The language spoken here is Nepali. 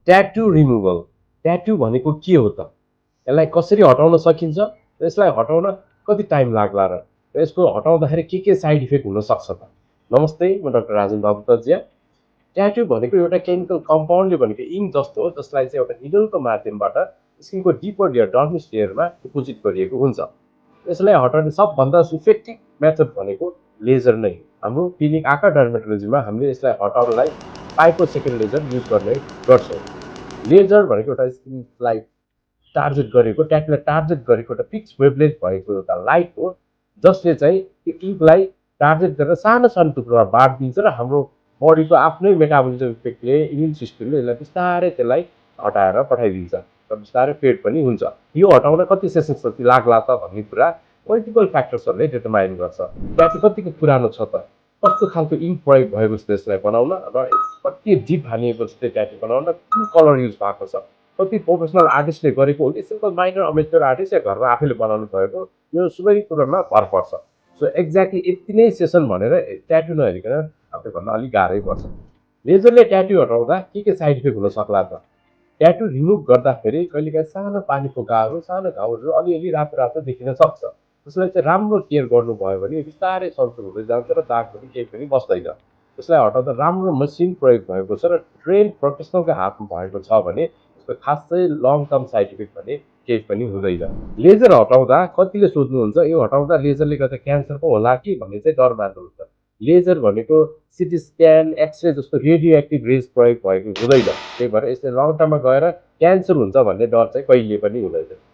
Tattoo removal. ट्याटू भनेको के हो त? यसलाई कसरी हटाउन सकिन्छ? यसलाई हटाउन कति टाइम लाग्ला र यसको हटाउँदाखेरि के साइड इफेक्ट हुन सक्छ त? नमस्ते, म डाक्टर राजन बाबुतजिया। ट्याटू भनेको एउटा केमिकल कम्पाउन्डले भनेको इङ्क जस्तो हो, जसलाई चाहिँ एउटा निडलको माध्यमबाट स्किनको डिपर लेयर डर्मिस लेयरमा डिपोजिट गरिएको हुन्छ। यसलाई हटाउने सबभन्दा इफेक्टिभ मेथड भनेको लेजर नै हो। हाम्रो क्लिनिक आँखा डर्मेटोलोजीमा हामीले यसलाई हटाउनलाई पाइकोसेकेन्ड लेजर युज गर्ने गर्छौँ। लेजर भनेको एउटा स्किनलाई टार्गेट गरेको, ट्याटूलाई टार्गेट गरेको एउटा फिक्स वेभलेन्थ भएको एउटा लाइट हो, जसले चाहिँ त्यो इङ्कलाई टार्गेट गरेर सानो सानो टुक्रामा बाँडिदिन्छ र हाम्रो बडीको आफ्नै मेटाबोलिजम इफेक्टले इम्युन सिस्टमले यसलाई बिस्तारै त्यसलाई हटाएर पठाइदिन्छ र बिस्तारै फेड पनि हुन्छ। यो हटाउन कति सेसन्स जति लाग्ला त भन्ने कुरा मल्टिपल फ्याक्टर्सहरूले डिटरमाइन गर्छ। ट्याटू कतिको पुरानो छ त, कस्तो खालको इङ्क प्रयोग भएको छ त्यसलाई बनाउन, र कति डिप हानिएको छ त्यो ट्याटू बनाउन, कुन कलर युज भएको छ, कति प्रोफेसनल आर्टिस्टले गरेको हो कि सिम्पल माइनर अमेचर आर्टिस्ट या घरमा आफैले बनाउनु भएको, यो सबै कुरामा भर पर्छ। सो एक्ज्याक्टली यति नै सेसन भनेर ट्याटू नहेरिकन आफूले भन्न अलिक गाह्रै पर्छ। लेजरले ट्याटू हटाउँदा के साइड इफेक्ट हुन सक्ला त? ट्याटू रिमुभ गर्दाखेरि कहिलेकाहीँ सानो पानी फोकाहरू, सानो घाउहरू अलिअलि रातो रातो देखिन सक्छ। त्यसलाई चाहिँ राम्रो केयर गर्नुभयो भने बिस्तारै सल्टो हुँदै जान्छ र दाग पनि केही पनि बस्दैन। त्यसलाई हटाउँदा राम्रो मसिन प्रयोग भएको छ र ट्रेन प्रोफेसनलको हातमा भएको छ भने त्यसको खासै लङ टर्म साइड इफेक्ट भने केही पनि हुँदैन। लेजर हटाउँदा कतिले सोध्नुहुन्छ, यो हटाउँदा लेजरले गर्दा क्यान्सर पो होला कि भन्ने चाहिँ डर मान्नुहुन्छ। लेजर भनेको सिटी स्क्यान, एक्सरे जस्तो रेडियो एक्टिभ रेज प्रयोग भएको हुँदैन। त्यही भएर यसले लङ टर्ममा गएर क्यान्सर हुन्छ भन्ने डर चाहिँ कहिले पनि हुँदैन।